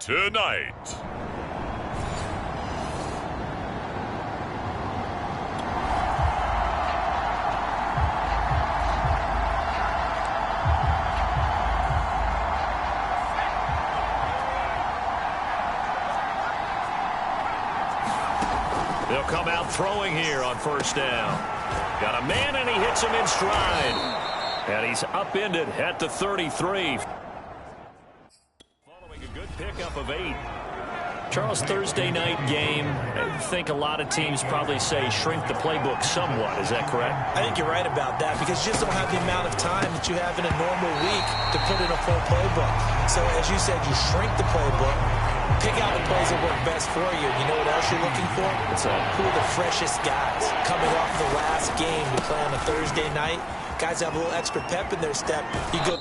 tonight. They'll come out throwing here on first down. Got a man, and he hits him in stride. And he's upended at the 33. Following a good pickup of 8. Charles, Thursday night game, I think a lot of teams probably say shrink the playbook somewhat. Is that correct? I think you're right about that because you just don't have the amount of time that you have in a normal week to put in a full playbook. So as you said, you shrink the playbook. Pick out the plays that work best for you. You know what else you're looking for? Who are the freshest guys coming off the last game to play on a Thursday night? Guys have a little extra pep in their step. You go.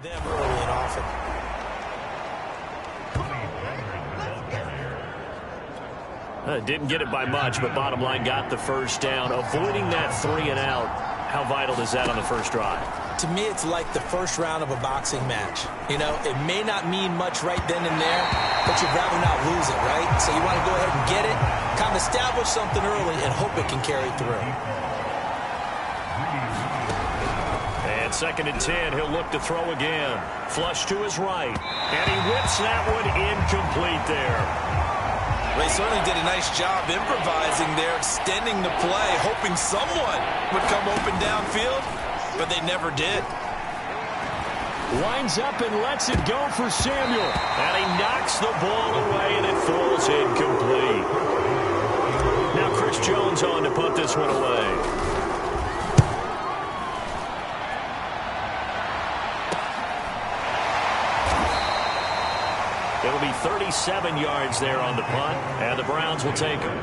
Them early and often. Didn't get it by much, but bottom line got the first down. Avoiding that 3 and out, how vital is that on the first drive? To me, it's like the first round of a boxing match. You know, it may not mean much right then and there, but you'd rather not lose it, right? So you want to go ahead and get it, kind of establish something early, and hope it can carry through. And 2nd and 10, he'll look to throw again. Flush to his right. And he whips that one incomplete there. They certainly did a nice job improvising there, extending the play, hoping someone would come open downfield, but they never did. Winds up and lets it go for Samuel. And he knocks the ball away, and it falls incomplete. Now Chris Jones on to punt this one away. It'll be 37 yards there on the punt, and the Browns will take them.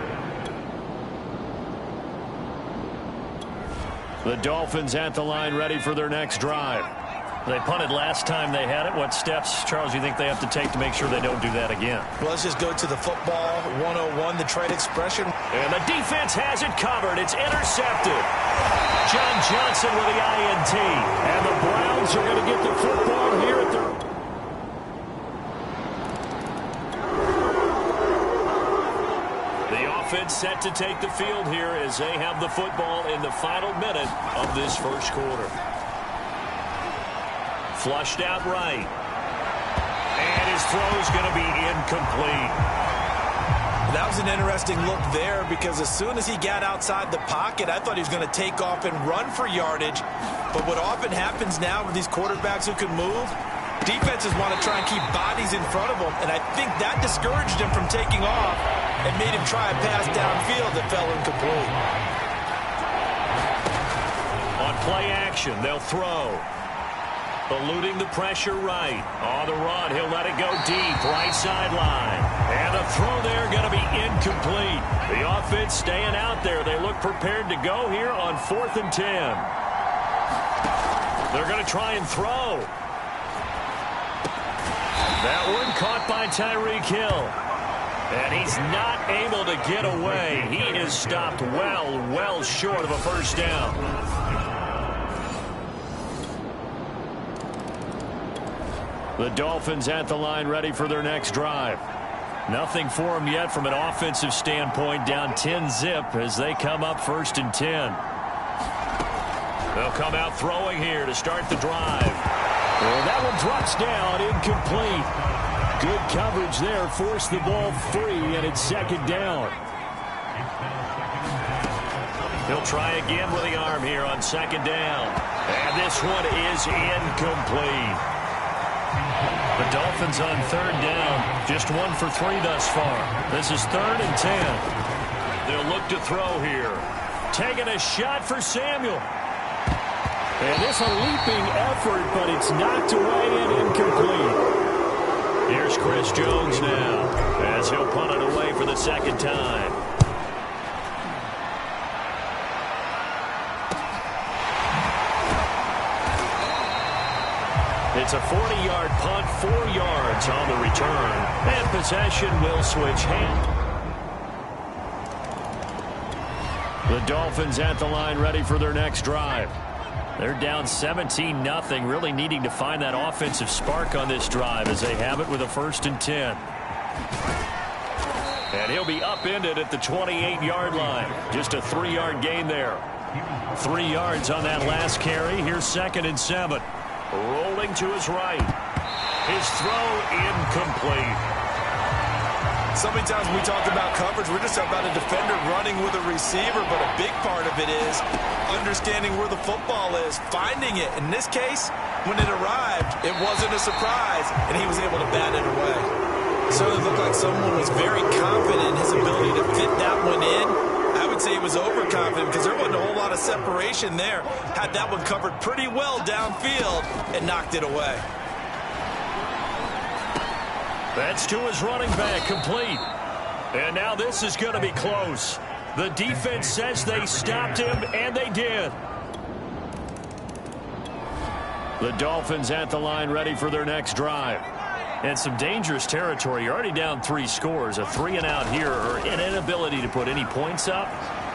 The Dolphins at the line ready for their next drive. They punted last time they had it. What steps, Charles, do you think they have to take to make sure they don't do that again? Well, let's just go to the football 101, the trade expression. And the defense has it covered. It's intercepted. John Johnson with the INT. And the Browns are going to get the football here at the... Offense set to take the field here as they have the football in the final minute of this first quarter. Flushed out right. And his throw is going to be incomplete. That was an interesting look there because as soon as he got outside the pocket, I thought he was going to take off and run for yardage. But what often happens now with these quarterbacks who can move, defenses want to try and keep bodies in front of them, and I think that discouraged him from taking off and made him try a pass downfield that fell incomplete. On play action, they'll throw. Eluding the pressure right. On the run, he'll let it go deep, right sideline. And the throw there going to be incomplete. The offense staying out there. They look prepared to go here on 4th and 10. They're going to try and throw. That one caught by Tyreek Hill. And he's not able to get away. He is stopped well short of a first down. The Dolphins at the line ready for their next drive. Nothing for them yet from an offensive standpoint, down 10-zip as they come up 1st and 10. They'll come out throwing here to start the drive. And that one drops down, incomplete. Good coverage there, forced the ball free, and it's 2nd down. He'll try again with the arm here on 2nd down. And this one is incomplete. The Dolphins on 3rd down, just 1 for 3 thus far. This is 3rd and 10. They'll look to throw here. Taking a shot for Samuel. And this a leaping effort, but it's knocked away and incomplete. Here's Chris Jones now, as he'll punt it away for the 2nd time. It's a 40-yard punt, 4 yards on the return. And possession will switch hands. The Dolphins at the line ready for their next drive. They're down 17-0, really needing to find that offensive spark on this drive as they have it with a 1st and 10. And he'll be upended at the 28-yard line. Just a 3-yard gain there. 3 yards on that last carry. Here's 2nd and 7. Rolling to his right. His throw incomplete. So many times when we talk about coverage, we're just about a defender running with a receiver, but a big part of it is understanding where the football is, finding it. In this case, when it arrived, it wasn't a surprise, and he was able to bat it away. It certainly looked like someone was very confident in his ability to fit that one in. I would say he was overconfident because there wasn't a whole lot of separation there. Had that one covered pretty well downfield and knocked it away. That's to his running back, complete. And now this is going to be close. The defense says they stopped him, and they did. The Dolphins at the line ready for their next drive. And some dangerous territory. You're already down 3 scores. A 3 and out here, or an inability to put any points up.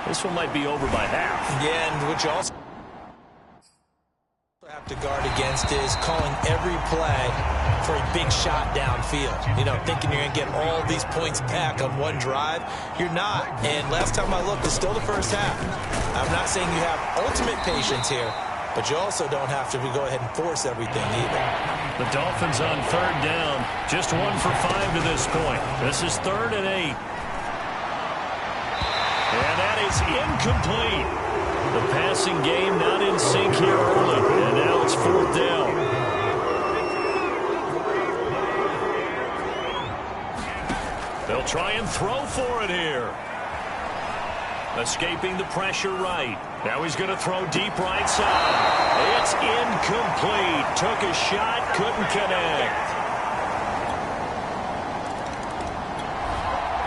This one might be over by half. Yeah, and what you also have to guard against is calling every play for a big shot downfield. You know, thinking you're going to get all these points back on one drive. You're not. And last time I looked, it's still the first half. I'm not saying you have ultimate patience here, but you also don't have to go ahead and force everything either. The Dolphins on 3rd down. Just 1 for 5 to this point. This is 3rd and 8. And that is incomplete. The passing game not in sync here early. And now it's 4th down. They'll try and throw for it here. Escaping the pressure right. Now he's going to throw deep right side. It's incomplete. Took a shot, couldn't connect.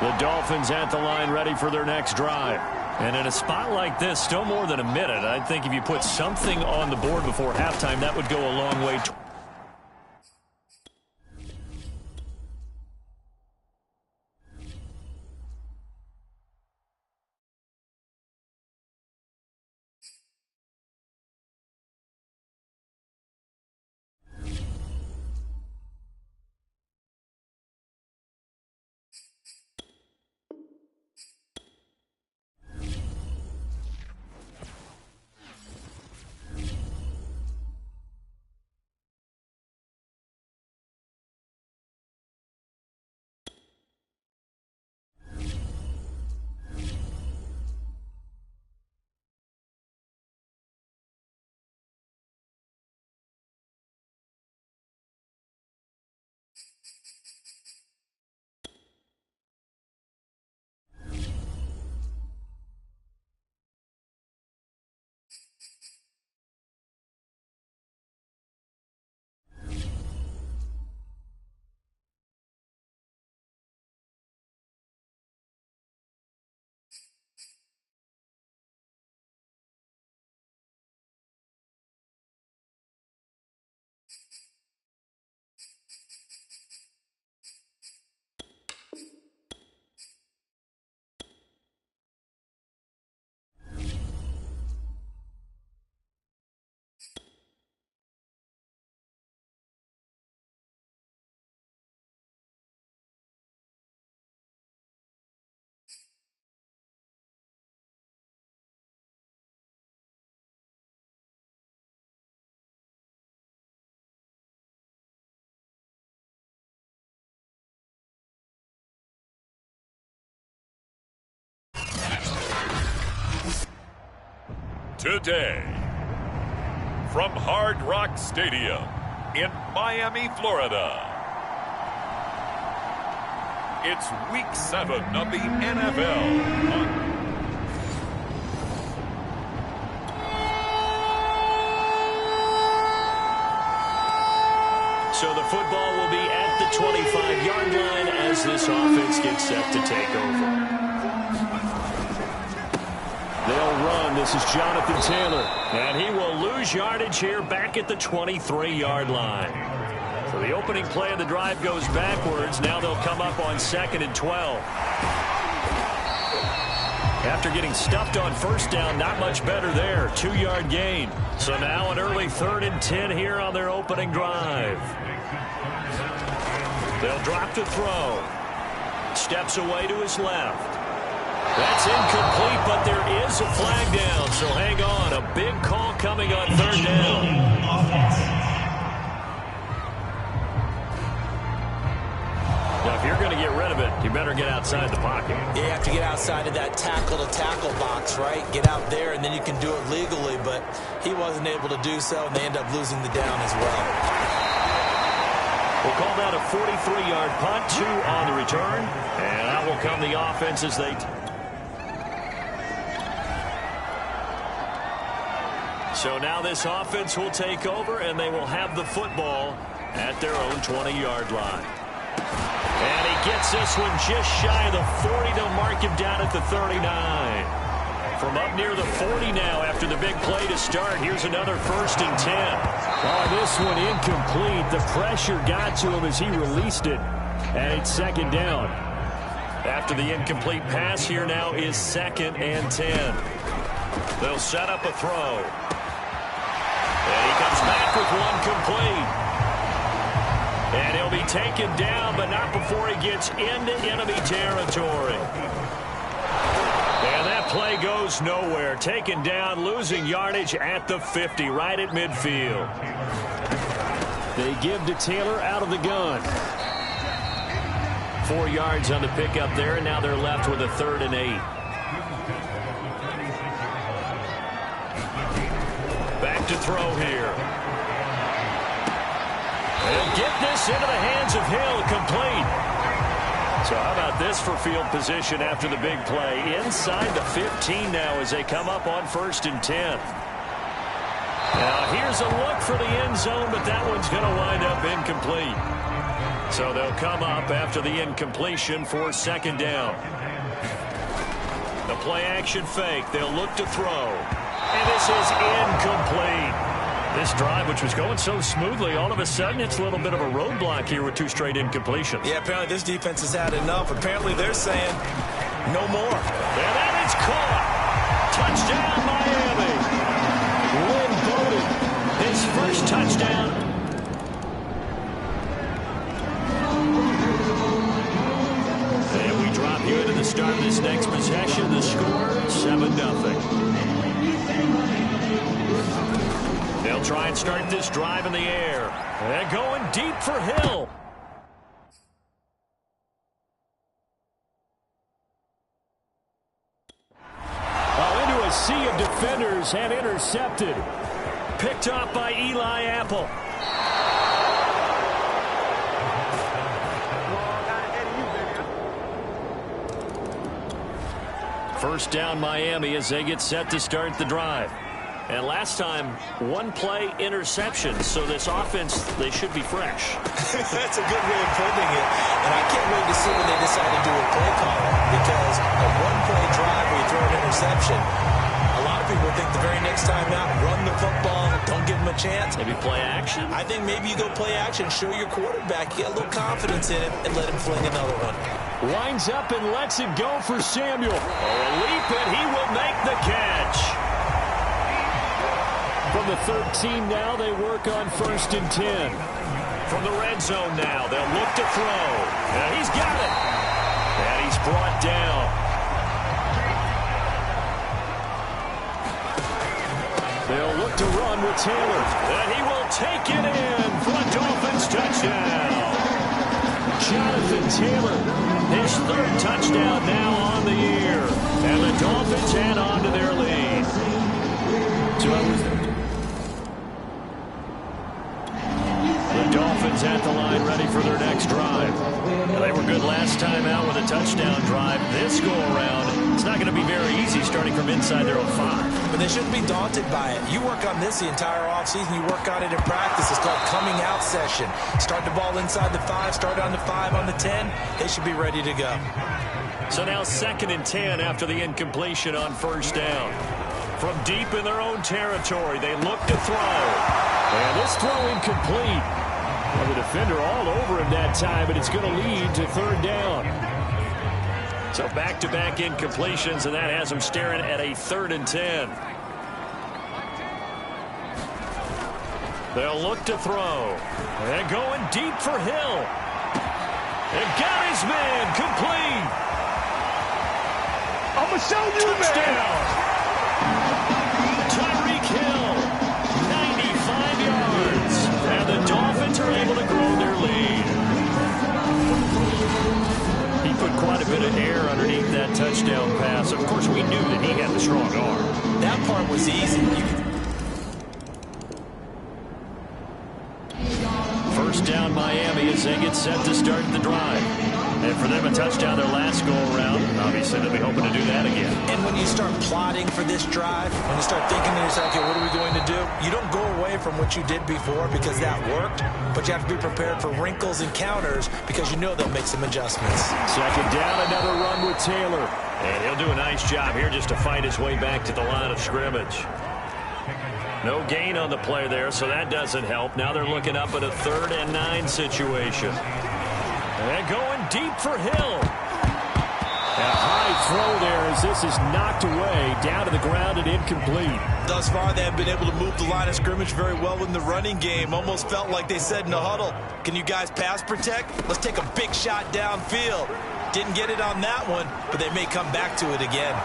The Dolphins at the line ready for their next drive. And in a spot like this, still more than a minute, I think if you put something on the board before halftime, that would go a long way. Today, from Hard Rock Stadium in Miami, Florida, it's Week 7 of the NFL. So the football will be at the 25-yard line as this offense gets set to take over. They'll run. This is Jonathan Taylor. And he will lose yardage here back at the 23-yard line. So the opening play of the drive goes backwards. Now they'll come up on 2nd and 12. After getting stuffed on first down, not much better there. 2-yard gain. So now an early 3rd and 10 here on their opening drive. They'll drop to throw. Steps away to his left. That's incomplete, but there is a flag down. So hang on. A big call coming on 3rd down. Now, if you're going to get rid of it, you better get outside the pocket. You have to get outside of that tackle-to-tackle box, right? Get out there, and then you can do it legally, but he wasn't able to do so, and they end up losing the down as well. We'll call that a 43-yard punt, 2 on the return, and out will come the offense as they... So now this offense will take over, and they will have the football at their own 20-yard line. And he gets this one just shy of the 40. They'll mark him down at the 39. From up near the 40 now after the big play to start. Here's another 1st and 10. Oh, this one incomplete. The pressure got to him as he released it. And it's 2nd down. After the incomplete pass, here now is 2nd and 10. They'll set up a throw. And he comes back with one complete. And he'll be taken down, but not before he gets into enemy territory. And that play goes nowhere. Taken down, losing yardage at the 50, right at midfield. They give to Taylor out of the gun. 4 yards on the pickup there, and now they're left with a 3rd and 8. Back to throw here. They'll get this into the hands of Hill, complete. So how about this for field position after the big play? Inside the 15 now as they come up on 1st and 10. Now here's a look for the end zone, but that one's going to wind up incomplete. So they'll come up after the incompletion for 2nd down. The play action fake. They'll look to throw. And this is incomplete. This drive, which was going so smoothly, all of a sudden it's a little bit of a roadblock here with 2 straight incompletions. Yeah, apparently this defense has had enough. Apparently they're saying no more. And that is caught. Touchdown, Miami. Lynn Bowden, his first touchdown. And we drop you into the start of this next possession. The score, 7-0. They'll try and start this drive in the air. And going deep for Hill. Into a sea of defenders and intercepted. Picked off by Eli Apple. First down Miami as they get set to start the drive. And last time, 1-play interception. So this offense, they should be fresh. That's a good way of putting it. And I can't wait to see when they decide to do a play call. Because a 1-play drive where you throw an interception, a lot of people think the very next time out, run the football, don't give them a chance. Maybe play action? I think maybe you go play action, show your quarterback, you get a little confidence in him, and let him fling another one. Winds up and lets it go for Samuel. A leap, and he will make the catch. From the 13 now, they work on 1st and 10. From the red zone now, they'll look to throw. And he's got it. And he's brought down. They'll look to run with Taylor. And he will take it in for a Dolphins touchdown. Jonathan Taylor, his 3rd touchdown now on the year. And the Dolphins head on to their lead. The Dolphins at the line ready for their next drive. Now, they were good last time out with a touchdown drive. This go-around, it's not going to be very easy starting from inside their own 5. But they shouldn't be daunted by it. You work on this the entire offseason. You work on it in practice. It's called coming out session. Start the ball inside the 5, start on the 5, on the 10. They should be ready to go. So now 2nd and 10 after the incompletion on 1st down. From deep in their own territory, they look to throw. And this throw incomplete. Well, the defender all over him that time, but it's going to lead to 3rd down. So back-to-back incompletions, and that has them staring at a 3rd and 10. They'll look to throw. And going deep for Hill. And got his man complete. I'm going to show you, touchdown. Tyreek Hill, 95 yards. And the Dolphins are able to grow their lead. He put quite a bit of air underneath that touchdown pass. Of course, we knew that he had the strong arm. That part was easy. First down Miami as they get set to start the drive. And for them, a touchdown their last go-around. Obviously, they'll be hoping to do that again. And when you start plotting for this drive, when you start thinking to yourself, okay, what are we going to do? You don't go away from what you did before because that worked, but you have to be prepared for wrinkles and counters because you know they'll make some adjustments. 2nd down, another run with Taylor. And he'll do a nice job here just to fight his way back to the line of scrimmage. No gain on the play there, so that doesn't help. Now they're looking up at a 3rd and 9 situation. And going deep for Hill. A high throw there as this is knocked away, down to the ground and incomplete. Thus far, they have been able to move the line of scrimmage very well in the running game. Almost felt like they said in the huddle, can you guys pass protect? Let's take a big shot downfield. Didn't get it on that one, but they may come back to it again.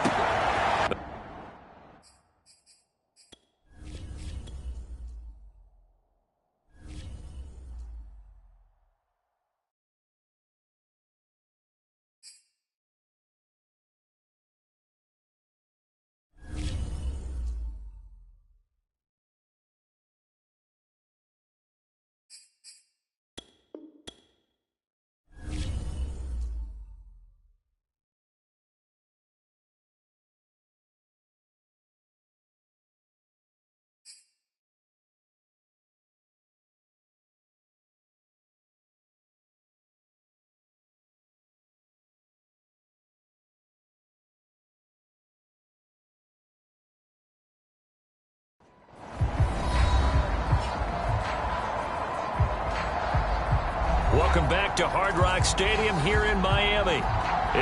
Welcome back to Hard Rock Stadium here in Miami.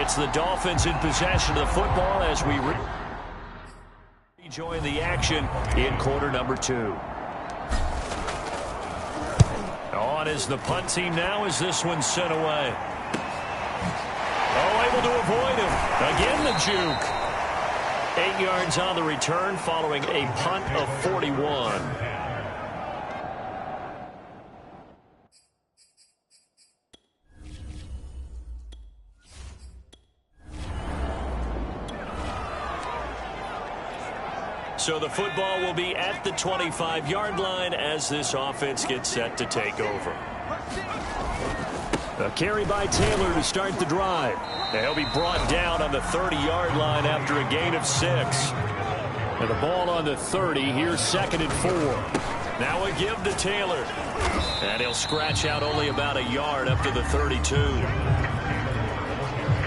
It's the Dolphins in possession of the football as we rejoin the action in quarter number 2. On is the punt team now as this one's sent away. Oh, able to avoid him. Again the juke. 8 yards on the return following a punt of 41. So the football will be at the 25-yard line as this offense gets set to take over. A carry by Taylor to start the drive. He'll be brought down on the 30-yard line after a gain of 6. And the ball on the 30. Here's 2nd and 4. Now a give to Taylor. And he'll scratch out only about a yard up to the 32.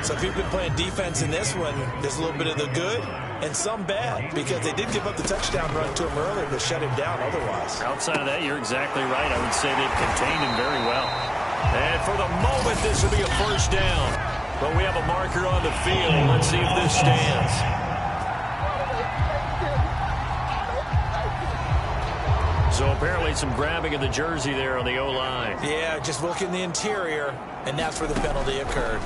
So if you've been playing defense in this one, there's a little bit of the good and some bad because they did give up the touchdown run to him earlier to shut him down otherwise. Outside of that, you're exactly right. I would say they've contained him very well. And for the moment, this will be a 1st down. But we have a marker on the field. Let's see if this stands. So apparently some grabbing of the jersey there on the O-line. Yeah, just look in the interior, and that's where the penalty occurred.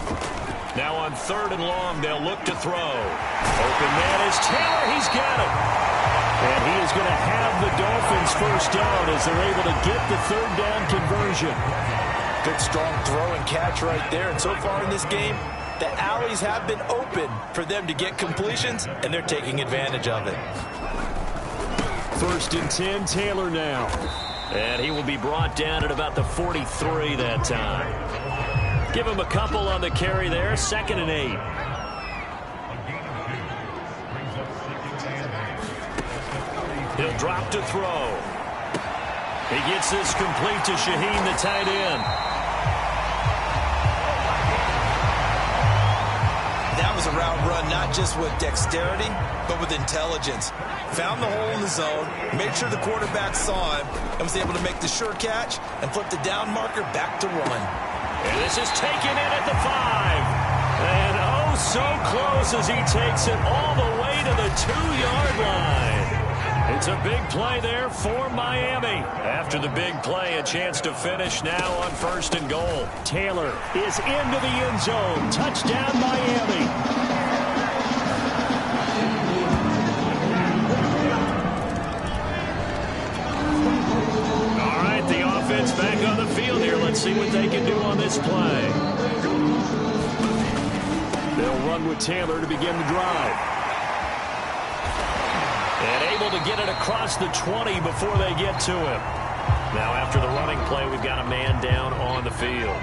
Now on 3rd and long, they'll look to throw. Open man is Taylor. He's got it. And he is going to have the Dolphins 1st down as they're able to get the 3rd down conversion. Good strong throw and catch right there. And so far in this game, the alleys have been open for them to get completions, and they're taking advantage of it. First and 10, Taylor now. And he will be brought down at about the 43 that time. Give him a couple on the carry there. 2nd and 8. He'll drop to throw. He gets this complete to Shaheen, the tight end. That was a route run, not just with dexterity, but with intelligence. Found the hole in the zone, made sure the quarterback saw him, and was able to make the sure catch and flip the down marker back to 1. And this is taken in at the 5. And oh, so close as he takes it all the way to the 2-yard line. It's a big play there for Miami. After the big play, a chance to finish now on 1st and goal. Taylor is into the end zone. Touchdown, Miami. All right, the offense back on the field here. Let's see what they can do on this play. They'll run with Taylor to begin the drive. And able to get it across the 20 before they get to him. Now after the running play, we've got a man down on the field.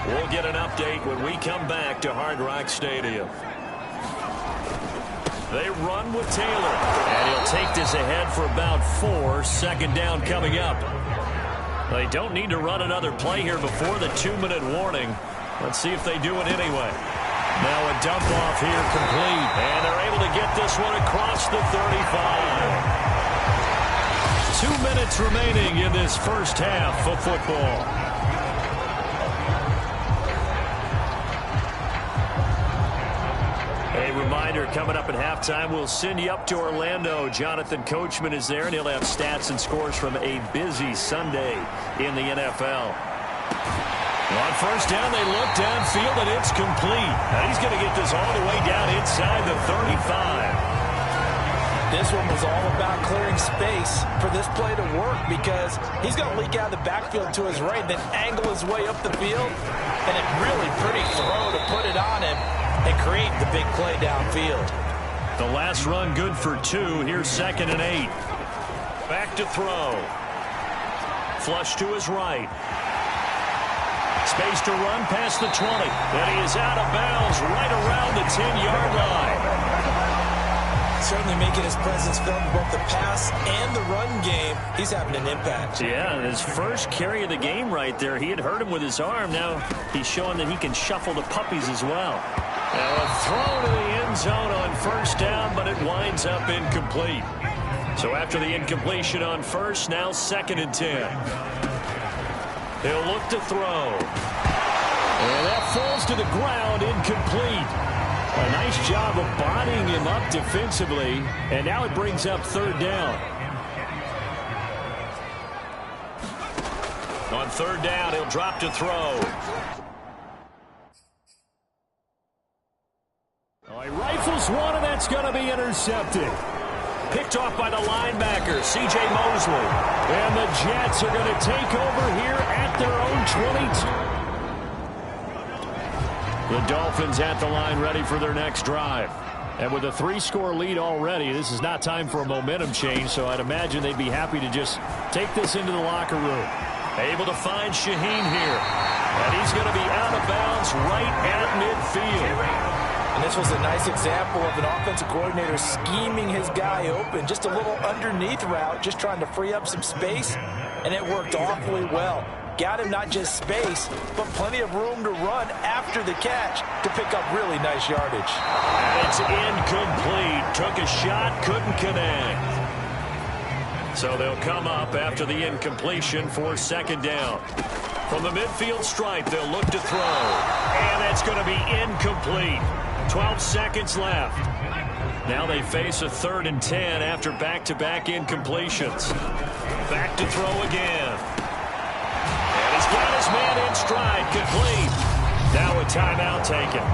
We'll get an update when we come back to Hard Rock Stadium. They run with Taylor. And he'll take this ahead for about 4. 2nd down coming up. They don't need to run another play here before the 2-minute warning. Let's see if they do it anyway. Now a dump off here complete. And they're able to get this one across the 35. 2 minutes remaining in this first half of football. A reminder, coming up at halftime, we'll send you up to Orlando. Jonathan Coachman is there, and he'll have stats and scores from a busy Sunday in the NFL. On 1st down, they look downfield, and it's complete. Now he's going to get this all the way down inside the 35. This one was all about clearing space for this play to work because he's going to leak out of the backfield to his right, then angle his way up the field, and a really pretty throw to put it on him and create the big play downfield. The last run good for 2. Here's 2nd and 8. Back to throw. Flush to his right. Space to run past the 20. And he is out of bounds right around the 10-yard line. Certainly making his presence felt in both the pass and the run game. He's having an impact. Yeah, his first carry of the game right there. He had hurt him with his arm. Now he's showing that he can shuffle the puppies as well. Now a throw to the end zone on 1st down, but it winds up incomplete. So after the incompletion on 1st, now 2nd and 10. He'll look to throw. And that falls to the ground, incomplete. A nice job of bodying him up defensively. And now it brings up 3rd down. On 3rd down, he'll drop to throw. Oh, he rifles one, and that's going to be intercepted. Picked off by the linebacker, C.J. Mosley. And the Jets are going to take over here at their own 22. The Dolphins at the line ready for their next drive. And with a 3-score lead already, this is not time for a momentum change, so I'd imagine they'd be happy to just take this into the locker room. Able to find Shaheen here. And he's going to be out of bounds right at midfield. And this was a nice example of an offensive coordinator scheming his guy open. Just a little underneath route, just trying to free up some space, and it worked awfully well. Got him not just space, but plenty of room to run after the catch to pick up really nice yardage. And it's incomplete. Took a shot, couldn't connect. So they'll come up after the incompletion for 2nd down. From the midfield stripe, they'll look to throw. And that's going to be incomplete. 12 seconds left. Now they face a 3rd and 10 after back-to-back incompletions. Back to throw again. And he's got his man in stride, complete. Now a timeout taken.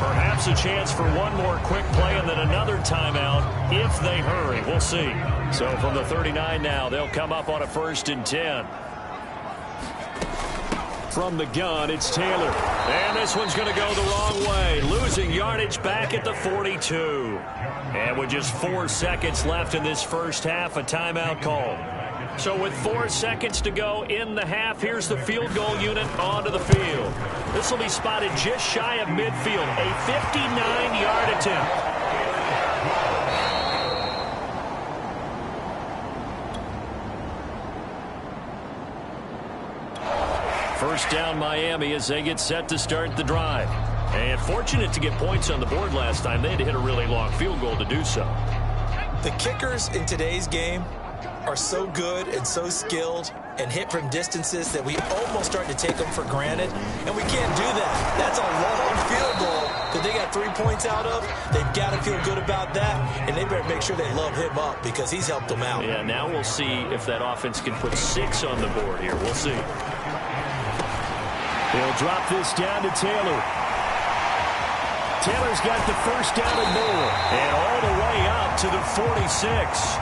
Perhaps a chance for one more quick play and then another timeout if they hurry. We'll see. So from the 39 now, they'll come up on a 1st and 10. From the gun, it's Taylor. And this one's going to go the wrong way, losing yardage back at the 42. And with just 4 seconds left in this first half, a timeout call. So with 4 seconds to go in the half, here's the field goal unit onto the field. This will be spotted just shy of midfield, a 59-yard attempt. First down Miami as they get set to start the drive. And fortunate to get points on the board last time. They had to hit a really long field goal to do so. The kickers in today's game are so good and so skilled and hit from distances that we almost start to take them for granted. And we can't do that. That's a long field goal that they got 3 points out of. They've got to feel good about that. And they better make sure they love him up because he's helped them out. Yeah, now we'll see if that offense can put 6 on the board here. We'll see. They'll drop this down to Taylor. Taylor's got the first down and more. And all the way up to the 46.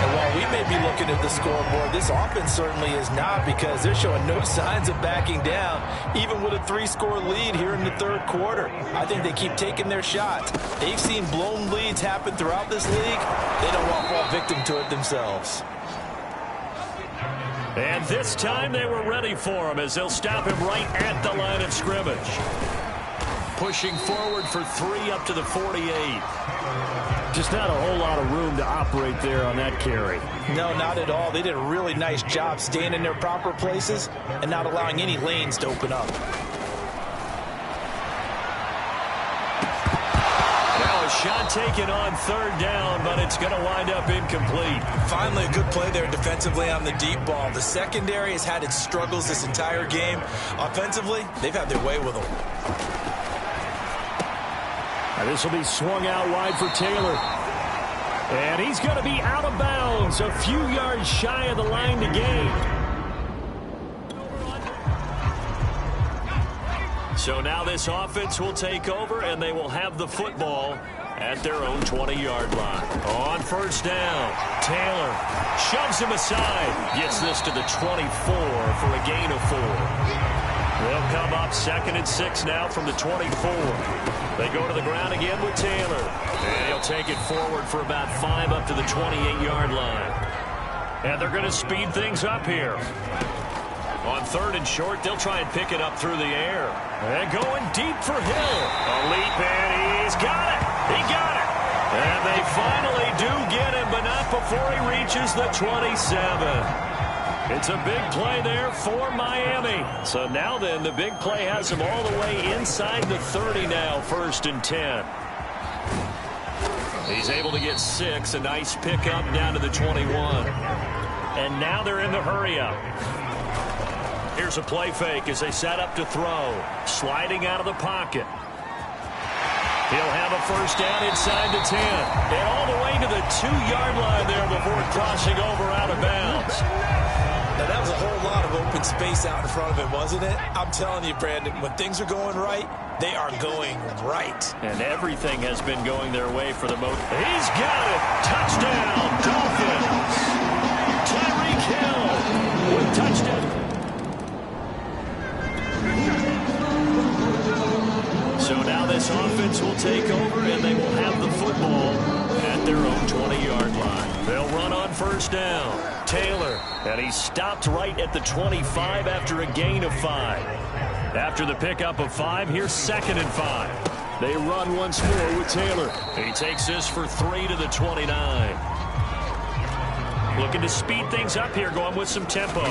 And while we may be looking at the scoreboard, this offense certainly is not, because they're showing no signs of backing down, even with a 3-score lead here in the third quarter. I think they keep taking their shots. They've seen blown leads happen throughout this league. They don't want to fall victim to it themselves. And this time they were ready for him as they'll stop him right at the line of scrimmage. Pushing forward for 3 up to the 48. Just not a whole lot of room to operate there on that carry. No, not at all. They did a really nice job staying in their proper places and not allowing any lanes to open up. Now a shot taken on third down, but it's going to wind up incomplete. Finally, a good play there defensively on the deep ball. The secondary has had its struggles this entire game. Offensively, they've had their way with them. Now this will be swung out wide for Taylor. And he's going to be out of bounds, a few yards shy of the line to gain. So now this offense will take over, and they will have the football at their own 20-yard line. On first down, Taylor shoves him aside. Gets this to the 24 for a gain of 4. They'll come up 2nd and 6 now from the 24. They go to the ground again with Taylor. And he'll take it forward for about 5 up to the 28-yard line. And they're going to speed things up here. On 3rd and short, they'll try and pick it up through the air. And going deep for Hill. A leap, and he's got it. He got it. And they finally do get him, but not before he reaches the 27. It's a big play there for Miami. So now then, the big play has him all the way inside the 30 now, 1st and 10. He's able to get 6, a nice pickup down to the 21. And now they're in the hurry-up. Here's a play fake as they set up to throw. Sliding out of the pocket. He'll have a first down inside the 10. And all the way to the 2-yard line there before crossing over out of bounds. Now, that was a whole lot of open space out in front of him, wasn't it? I'm telling you, Brandon, when things are going right, they are going right. And everything has been going their way for the most. He's got it. Touchdown, Dolphins. Tyreek Hill with touchdown. So now this offense will take over, and they will have the football at their own 20-yard line. They'll run on first down. Taylor, and he's stopped right at the 25 after a gain of 5. After the pickup of 5, here's 2nd and 5. They run once more with Taylor. He takes this for 3 to the 29. Looking to speed things up here, going with some tempo.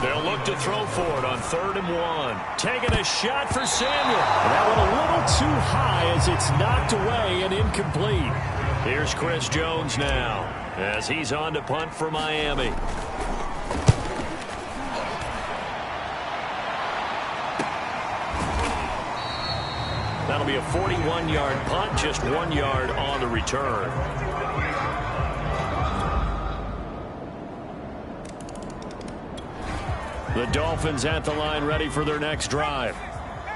They'll look to throw for it on 3rd and 1. Taking a shot for Samuel. That one a little too high as it's knocked away and incomplete. Here's Chris Jones now as he's on to punt for Miami. That'll be a 41-yard punt, just 1 yard on the return. The Dolphins at the line ready for their next drive.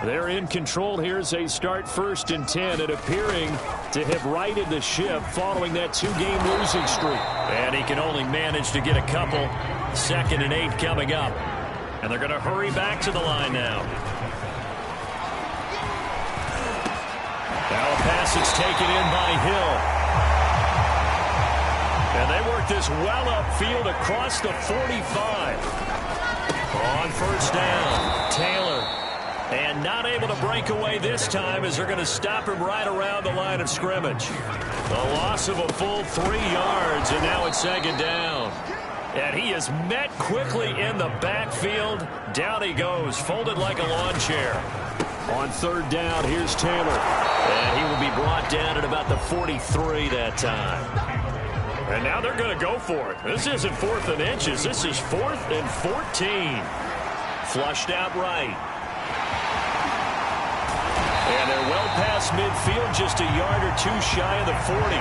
They're in control here as they start 1st and 10 and appearing to have righted the ship following that 2-game losing streak. And he can only manage to get a couple 2nd and 8 coming up. And they're going to hurry back to the line now. Now a pass that's taken in by Hill. And they work this well upfield across the 45. On first down, Taylor. And not able to break away this time as they're going to stop him right around the line of scrimmage. A loss of a full 3 yards, and now it's 2nd down. And he is met quickly in the backfield. Down he goes, folded like a lawn chair. On 3rd down, here's Taylor. And he will be brought down at about the 43 that time. And now they're going to go for it. This isn't 4th and inches. This is 4th and 14. Flushed out right. And they're well past midfield, just a yard or 2 shy of the 40.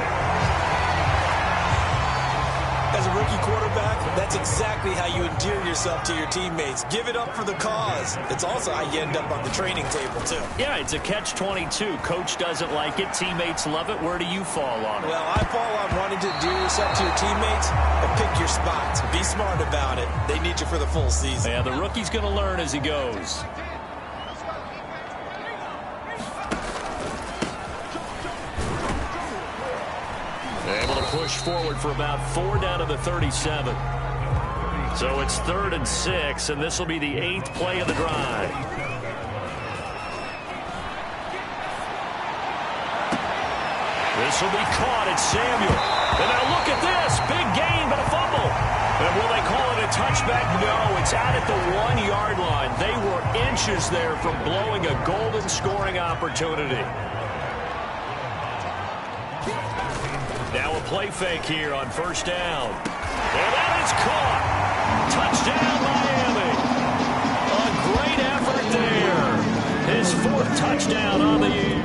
As a rookie quarterback, that's exactly how you endear yourself to your teammates. Give it up for the cause. It's also how you end up on the training table, too. Yeah, it's a catch-22. Coach doesn't like it. Teammates love it. Where do you fall on it? Well, I fall on wanting to endear yourself to your teammates, but pick your spots. Be smart about it. They need you for the full season. Yeah, the rookie's going to learn as he goes. Able to push forward for about 4 down to the 37. So it's 3rd and 6, and this will be the 8th play of the drive. This will be caught. It's Samuel. And now look at this. Big gain, but a fumble. And will they call it a touchback? No, it's out at the 1-yard line. They were inches there from blowing a golden scoring opportunity. Now a play fake here on 1st down. And that is caught. Touchdown, Miami. A great effort there. His 4th touchdown on the year.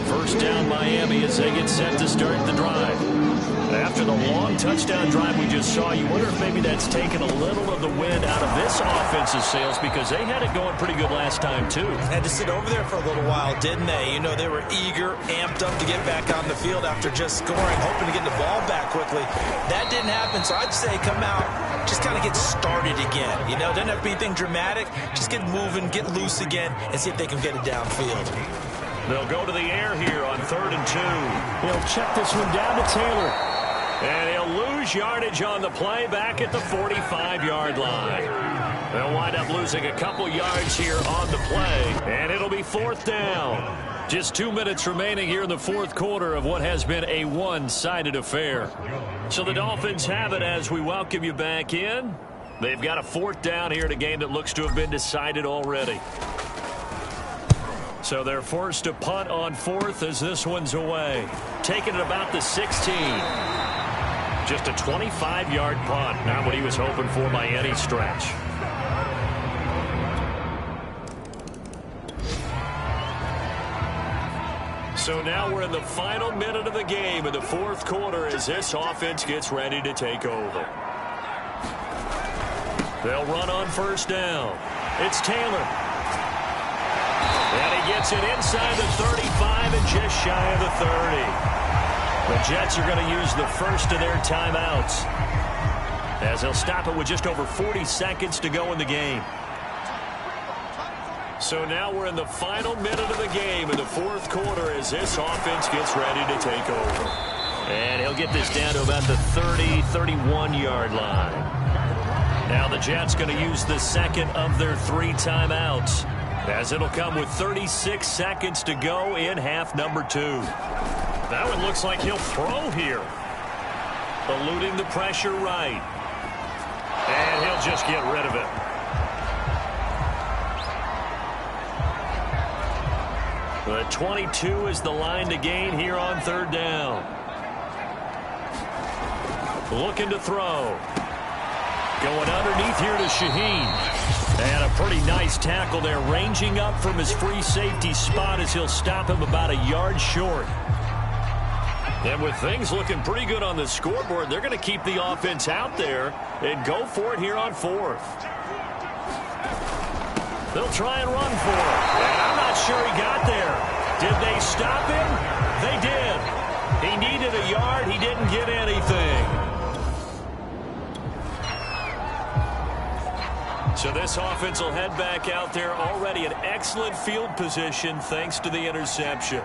1st down, Miami, as they get set to start the drive. After the long touchdown drive we just saw, you wonder if maybe that's taken a little of the wind out of this offensive sails, because they had it going pretty good last time, too. Had to sit over there for a little while, didn't they? You know, they were eager, amped up to get back on the field after just scoring, hoping to get the ball back quickly. That didn't happen, so I'd say come out, just kind of get started again. You know, doesn't have to be anything dramatic. Just get moving, get loose again, and see if they can get it downfield. They'll go to the air here on 3rd and 2. He'll check this one down to Taylor. And he'll lose yardage on the play back at the 45-yard line. They'll wind up losing a couple yards here on the play. And it'll be 4th down. Just 2 minutes remaining here in the 4th quarter of what has been a one-sided affair. So the Dolphins have it as we welcome you back in. They've got a 4th down here in a game that looks to have been decided already. So they're forced to punt on 4th as this one's away. Taking it about the 16. Just a 25-yard punt. Not what he was hoping for by any stretch. So now we're in the final minute of the game in the 4th quarter as this offense gets ready to take over. They'll run on 1st down. It's Taylor. And he gets it inside the 35 and just shy of the 30. The Jets are going to use the first of their timeouts as they'll stop it with just over 40 seconds to go in the game. So now we're in the final minute of the game in the 4th quarter as this offense gets ready to take over. And he'll get this down to about the 30, 31-yard line. Now the Jets going to use the second of their 3 timeouts, as it'll come with 36 seconds to go in half number 2. That one looks like he'll throw here. Eluding the pressure right. And he'll just get rid of it. The 22 is the line to gain here on 3rd down. Looking to throw. Going underneath here to Shaheen. And a pretty nice tackle there, ranging up from his free safety spot as he'll stop him about a yard short. And with things looking pretty good on the scoreboard, they're going to keep the offense out there and go for it here on 4th. They'll try and run for it. And I'm not sure he got there. Did they stop him? They did. He needed a yard. He didn't get anything. So this offense will head back out there, already in excellent field position thanks to the interception.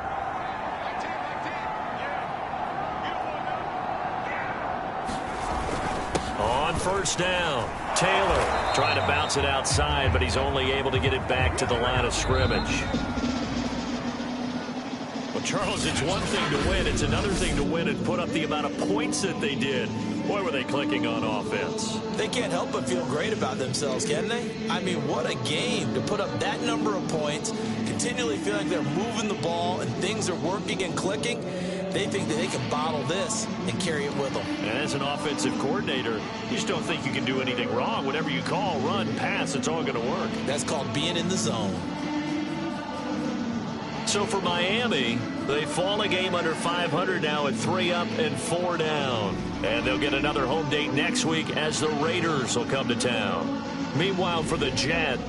On first down, Taylor trying to bounce it outside, but he's only able to get it back to the line of scrimmage. Well, Charles, it's one thing to win. It's another thing to win and put up the amount of points that they did. Boy, were they clicking on offense. They can't help but feel great about themselves, can they? I mean, what a game to put up that number of points, continually feel like they're moving the ball and things are working and clicking. They think that they can bottle this and carry it with them. And as an offensive coordinator, you just don't think you can do anything wrong. Whatever you call, run, pass, it's all going to work. That's called being in the zone. So for Miami, they fall a game under 500 now at 3 up and 4 down. And they'll get another home date next week as the Raiders will come to town. Meanwhile, for the Jets,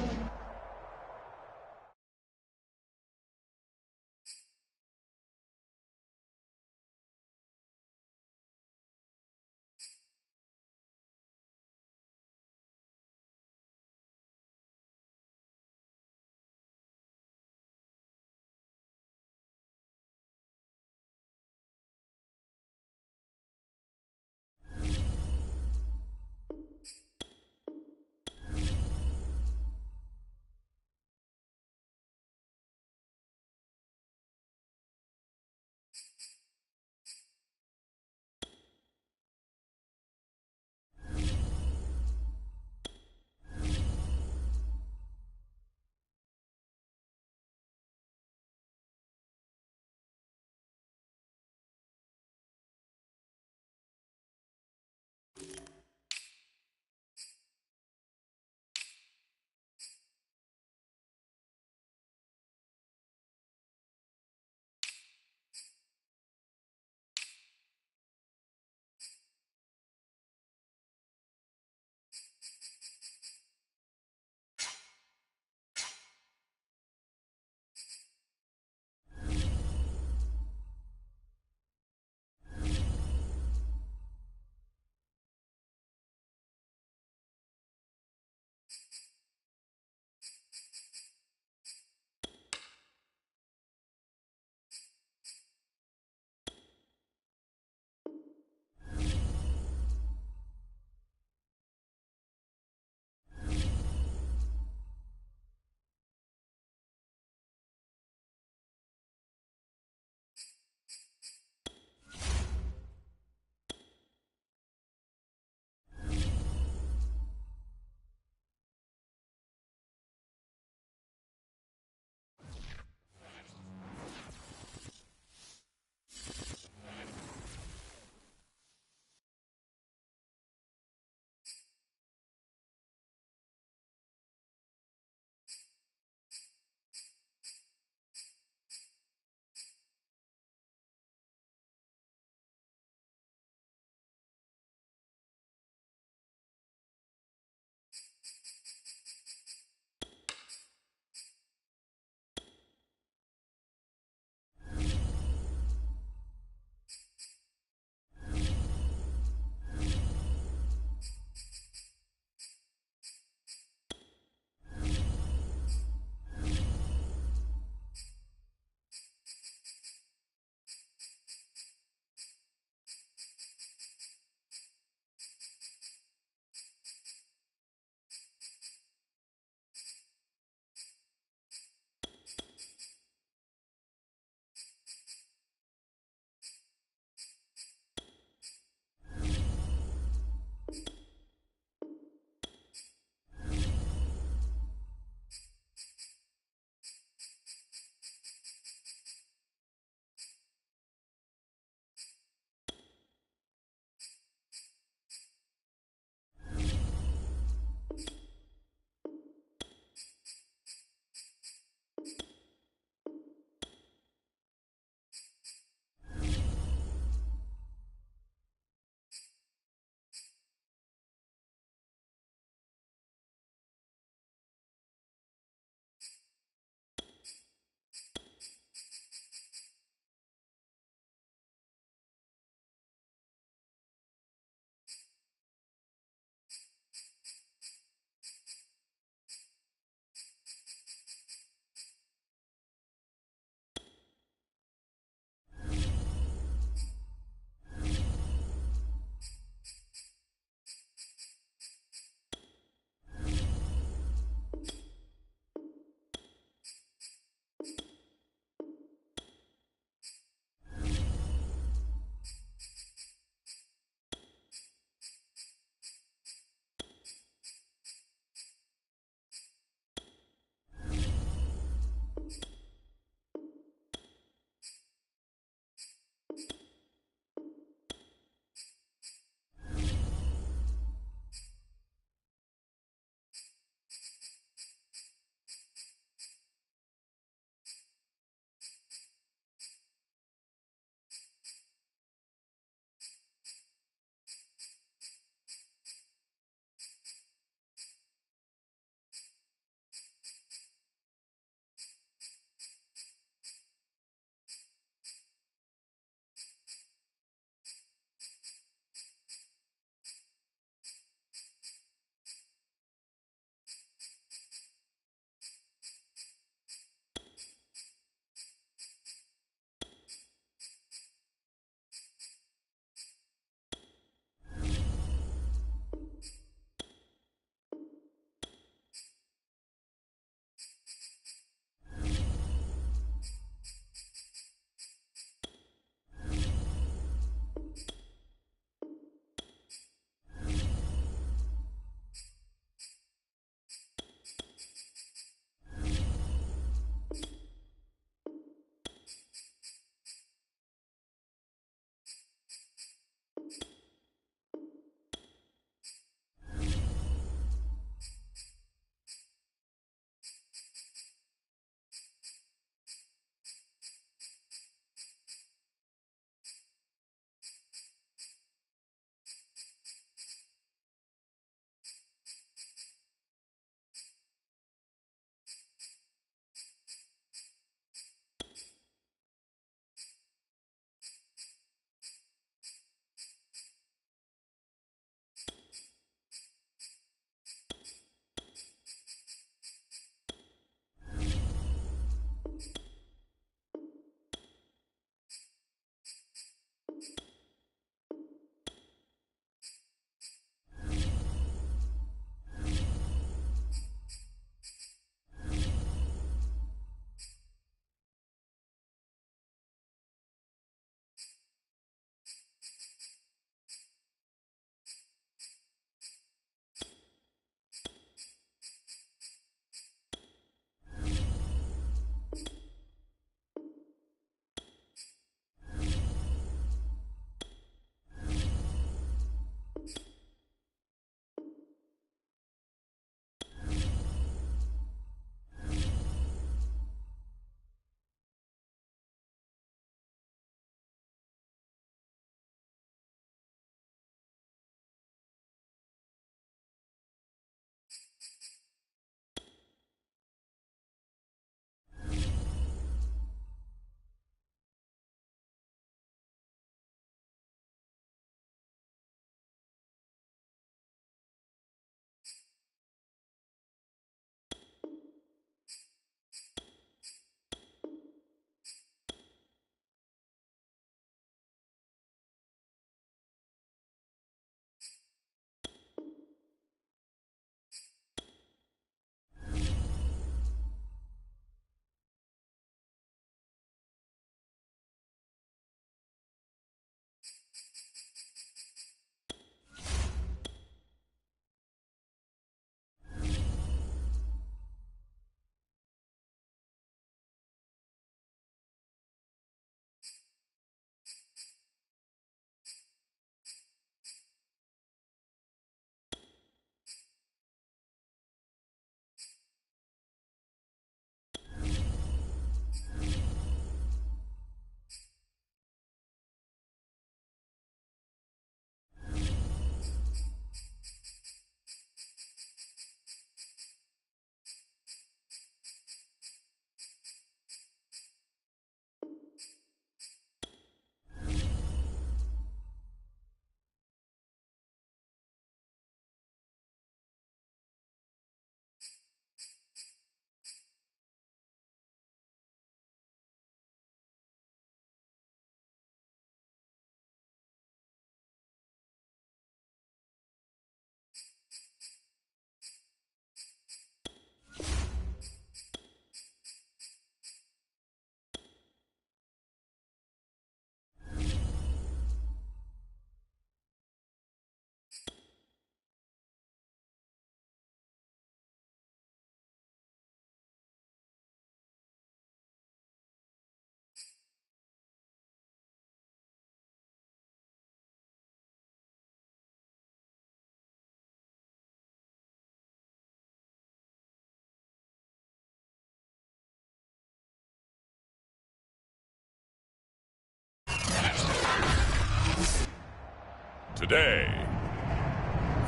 today.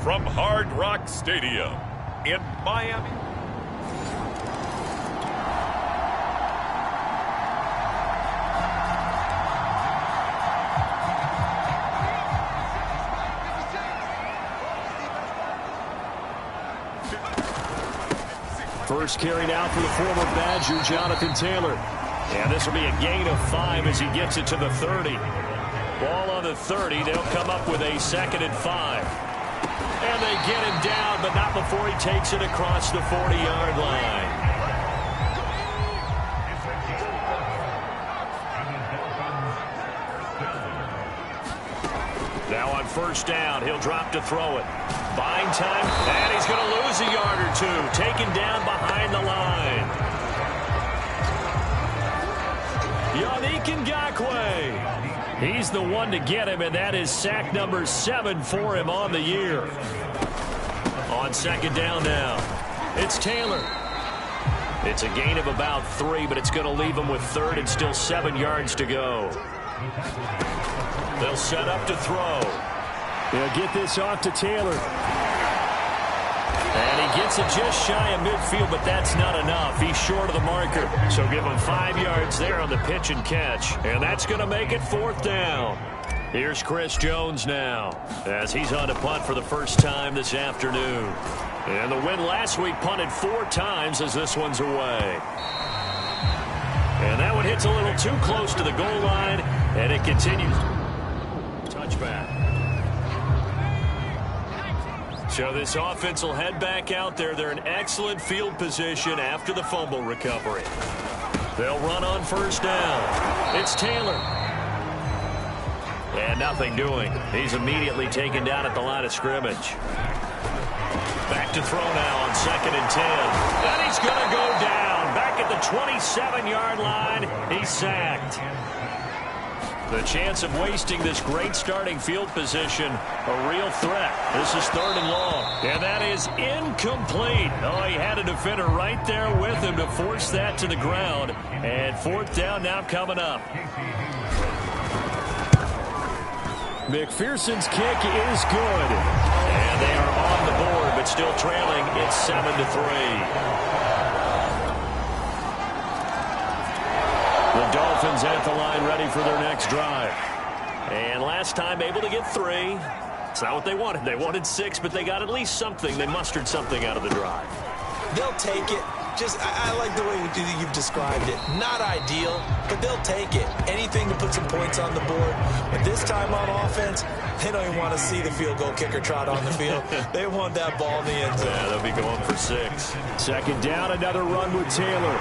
From Hard Rock Stadium in Miami. First carried out for the former Badger, Jonathan Taylor. And this will be a gain of 5 as he gets it to the 30. Ball on the 30. They'll come up with a 2nd and 5. And they get him down, but not before he takes it across the 40-yard line. Now on first down, he'll drop to throw it. Buying time, and he's going to lose a yard or two. Taken down behind the line. Yannick Ngakoue. He's the one to get him, and that is sack number 7 for him on the year. On second down now, it's Taylor. It's a gain of about 3, but it's going to leave him with 3rd and still 7 yards to go. They'll set up to throw. They'll get this off to Taylor. And he gets it just shy of midfield, but that's not enough. He's short of the marker. So give him 5 yards there on the pitch and catch. And that's going to make it 4th down. Here's Chris Jones now, as he's on to punt for the first time this afternoon. And the win last week punted 4 times as this one's away. And that one hits a little too close to the goal line, and it continues. Touchback. So this offense will head back out there. They're in excellent field position after the fumble recovery. They'll run on first down. It's Taylor. And nothing doing. He's immediately taken down at the line of scrimmage. Back to throw now on 2nd and 10. And he's going to go down. Back at the 27-yard line. He's sacked. The chance of wasting this great starting field position, a real threat. This is 3rd and long. And that is incomplete. Oh, he had a defender right there with him to force that to the ground. And 4th down now coming up. McPherson's kick is good. And they are on the board, but still trailing. It's 7-3. The Dolphins at the line ready for their next drive. And last time able to get 3. It's not what they wanted. They wanted 6, but they got at least something. They mustered something out of the drive. They'll take it. I like the way you've described it. Not ideal, but they'll take it. Anything to put some points on the board. But this time on offense, they don't even want to see the field goal kicker trot on the field. They want that ball in the end zone. Yeah, they'll be going for 6. Second down, another run with Taylor.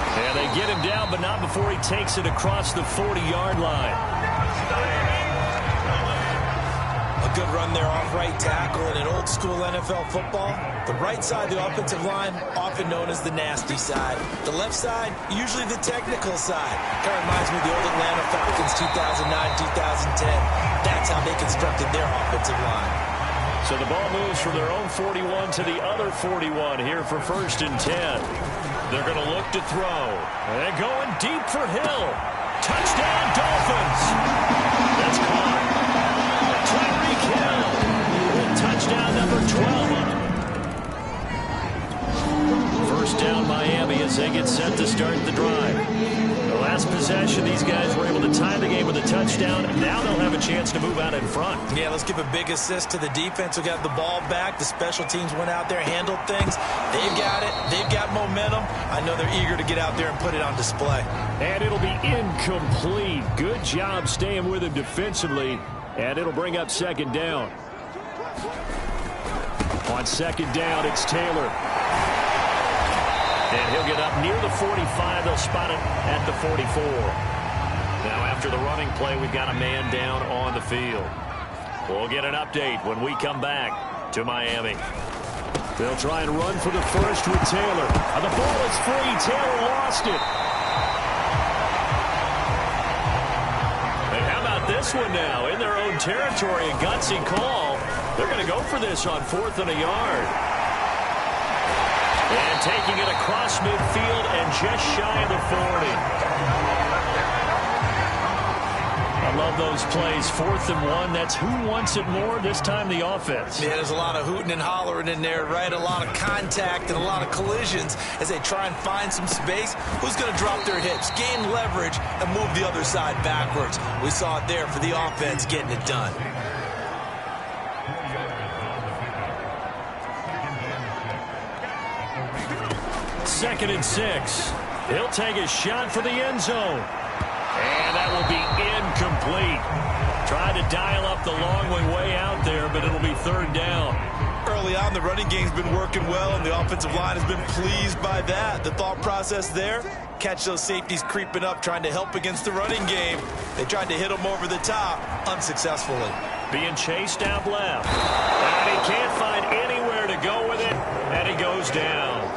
And they get him down, but not before he takes it across the 40-yard line. A good run there off right tackle in an old-school NFL football. The right side, the offensive line, often known as the nasty side. The left side, usually the technical side. Kind of reminds me of the old Atlanta Falcons 2009-2010. That's how they constructed their offensive line. So the ball moves from their own 41 to the other 41 here for 1st and 10. They're going to look to throw. And going deep for Hill. Touchdown, Dolphins. That's caught. Tyreek Hill with touchdown number 12. First down, Miami, as they get set to start the drive. The last possession, these guys were able to tie the game with a touchdown. Now they'll have a chance to move out in front. Yeah, let's give a big assist to the defense who got the ball back. The special teams went out there, handled things. They've got it. They've got momentum. I know they're eager to get out there and put it on display. And it'll be incomplete. Good job staying with him defensively. And it'll bring up 2nd down. On 2nd down, it's Taylor. And he'll get up near the 45. They'll spot it at the 44. Now after the running play, we've got a man down on the field. We'll get an update when we come back to Miami. They'll try and run for the first with Taylor. And the ball is free. Taylor lost it. And how about this one now? In their own territory, a gutsy call. They're going to go for this on 4th and a yard. And taking it across midfield and just shy of the 40. I love of those plays. 4th and 1. That's who wants it more, this time the offense. Yeah, there's a lot of hooting and hollering in there, right? A lot of contact and a lot of collisions as they try and find some space. Who's going to drop their hips, gain leverage, and move the other side backwards? We saw it there for the offense getting it done. Second and 6. He'll take a shot for the end zone. And that will be incomplete. Tried to dial up the long way out there, but it'll be 3rd down. Early on, the running game's been working well, and the offensive line has been pleased by that. The thought process there, catch those safeties creeping up, trying to help against the running game. They tried to hit them over the top, unsuccessfully. Being chased out left. And he can't find anywhere to go with it, and he goes down.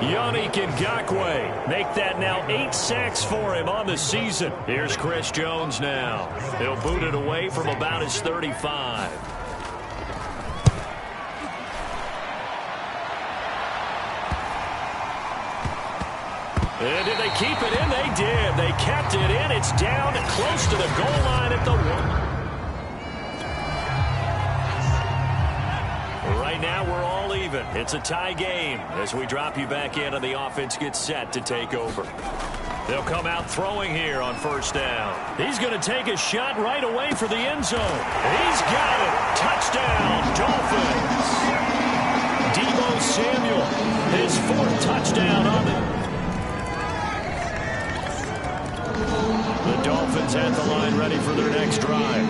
Yannick Ngakoue make that now 8 sacks for him on the season. Here's Chris Jones now. He'll boot it away from about his 35. And did they keep it in? They did. They kept it in. It's down close to the goal line at the 1. Right now, we're all even. It's a tie game as we drop you back in and the offense gets set to take over. They'll come out throwing here on 1st down. He's going to take a shot right away for the end zone. He's got it. Touchdown, Dolphins. Deebo Samuel, his 4th touchdown on the Dolphins at the line ready for their next drive.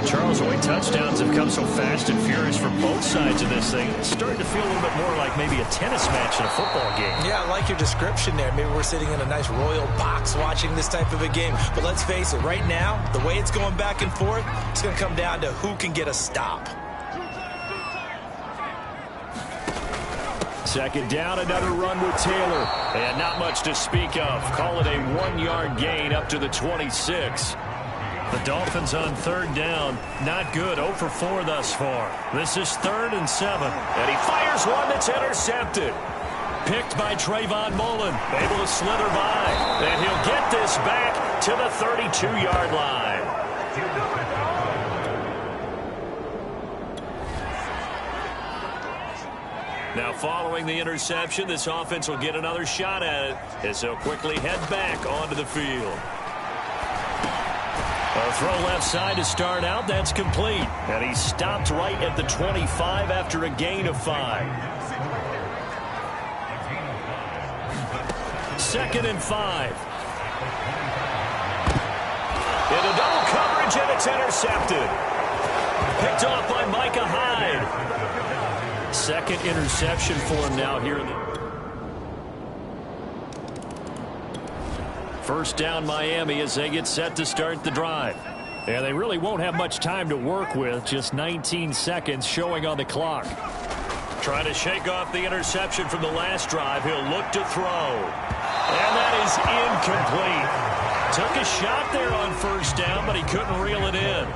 Charles, the way touchdowns have come so fast and furious from both sides of this thing, it's starting to feel a little bit more like maybe a tennis match in a football game. Yeah, I like your description there. Maybe we're sitting in a nice royal box watching this type of a game. But let's face it, right now, the way it's going back and forth, it's going to come down to who can get a stop. 2nd down, another run with Taylor. And not much to speak of. Call it a 1-yard gain up to the 26. The Dolphins on 3rd down. Not good. 0 for 4 thus far. This is 3rd and 7. And he fires one that's intercepted. Picked by Trayvon Mullen. Able to slither by. And he'll get this back to the 32-yard line. Now following the interception, this offense will get another shot at it as they'll quickly head back onto the field. A throw left side to start out. That's complete. And he stopped right at the 25 after a gain of 5. 2nd and 5. Into double coverage, and it's intercepted. Picked off by Micah Hyde. 2nd interception for him now here in the 1st down Miami as they get set to start the drive. And they really won't have much time to work with. Just 19 seconds showing on the clock. Trying to shake off the interception from the last drive. He'll look to throw. And that is incomplete. Took a shot there on 1st down, but he couldn't reel it in.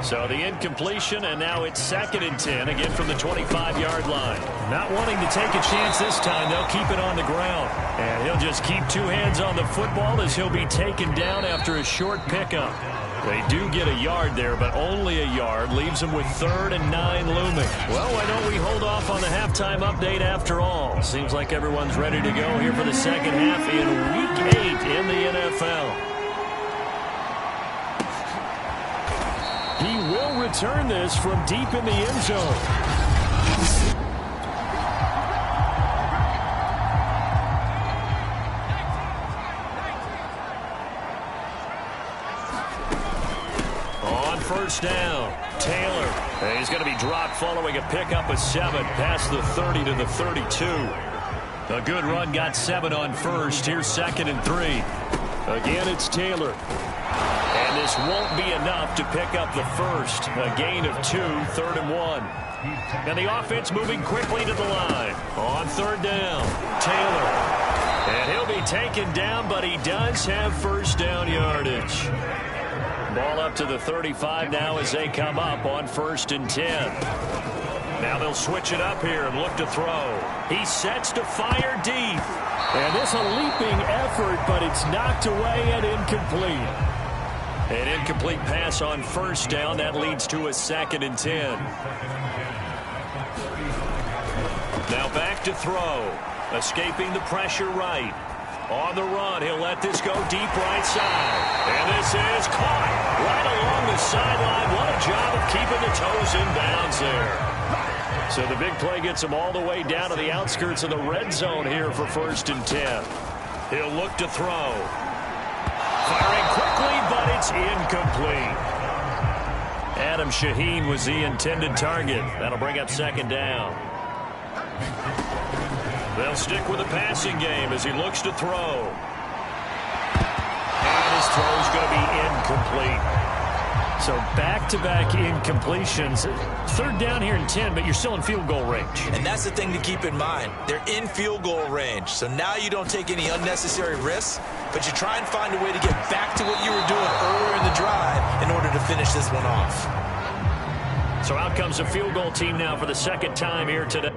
So the incompletion, and now it's 2nd and 10, again from the 25-yard line. Not wanting to take a chance this time, they'll keep it on the ground. And he'll just keep 2 hands on the football as he'll be taken down after a short pickup. They do get a yard there, but only a yard. Leaves them with 3rd and 9 looming. Well, why don't we hold off on the halftime update after all? Seems like everyone's ready to go here for the 2nd half in Week 8 in the NFL. He will return this from deep in the end zone. On 1st down, Taylor. And he's going to be dropped following a pickup of 7 past the 30 to the 32. A good run got 7 on 1st. Here's 2nd and 3. Again, it's Taylor. And this won't be enough to pick up the 1st. A gain of 2, 3rd and 1. And the offense moving quickly to the line. On 3rd down, Taylor. And he'll be taken down, but he does have 1st down yardage. Ball up to the 35 now as they come up on 1st and 10. Now they'll switch it up here and look to throw. He sets to fire deep. And this a leaping effort, but it's knocked away and incomplete. An incomplete pass on first down. That leads to a 2nd and 10. Now back to throw. Escaping the pressure right. On the run, he'll let this go deep right side. And this is caught right along the sideline. What a job of keeping the toes in bounds there. So the big play gets him all the way down to the outskirts of the red zone here for 1st and 10. He'll look to throw. Firing quickly, but it's incomplete. Adam Shaheen was the intended target. That'll bring up 2nd down. They'll stick with the passing game as he looks to throw. And his throw's going to be incomplete. So back-to-back incompletions. 3rd down here and 10, but you're still in field goal range. And that's the thing to keep in mind. They're in field goal range. So now you don't take any unnecessary risks, but you try and find a way to get back to what you were doing earlier in the drive in order to finish this one off. So out comes the field goal team now for the 2nd time here today.